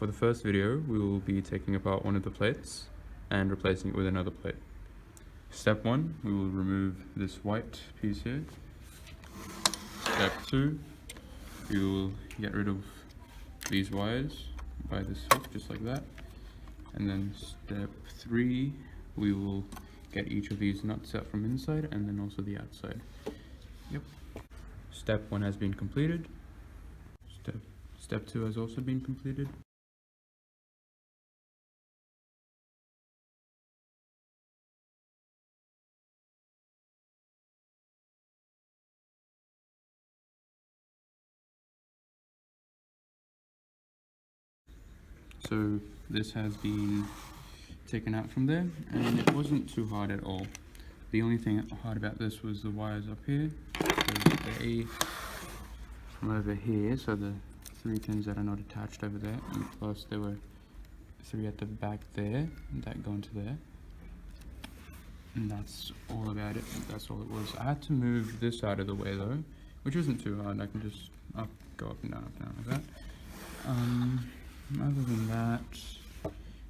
For the first video, we will be taking apart one of the plates and replacing it with another plate. Step 1, we will remove this white piece here. Step 2, we will get rid of these wires by this hook, just like that. And then step 3, we will get each of these nuts out from inside and then also the outside. Yep. Step 1 has been completed. Step 2 has also been completed. So this has been taken out from there, and it wasn't too hard at all. The only thing hard about this was the wires up here. So they from over here, so the 3 pins that are not attached over there, and plus there were 3 at the back there that go into there. And that's all about it. That's all it was. I had to move this out of the way though, which isn't too hard. I can just go up and down like that. Other than that,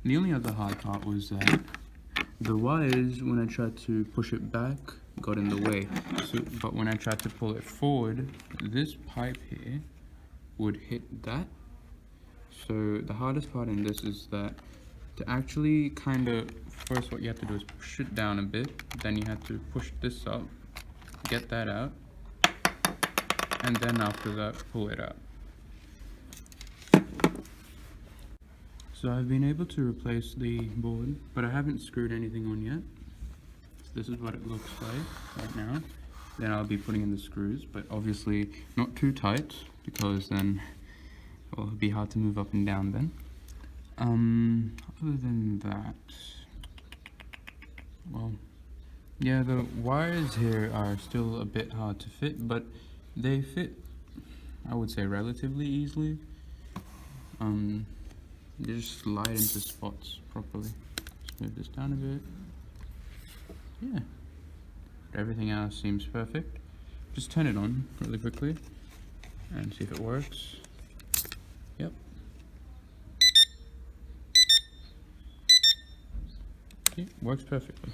the only other hard part was that the wires, when I tried to push it back, got in the way. But when I tried to pull it forward, this pipe here would hit that. So the hardest part in this is that to actually kind of, first what you have to do is push it down a bit, then you have to push this up, get that out, and then after that pull it out. So I've been able to replace the board, but I haven't screwed anything on yet. So this is what it looks like right now. Then I'll be putting in the screws, but obviously not too tight, because then it'll be hard to move up and down then. Other than that, well, yeah, the wires here are still a bit hard to fit, but they fit, I would say, relatively easily. They just slide into spots properly. Let's move this down a bit. Yeah, everything else seems perfect. Just turn it on really quickly and see if it works. Yep. Okay, works perfectly.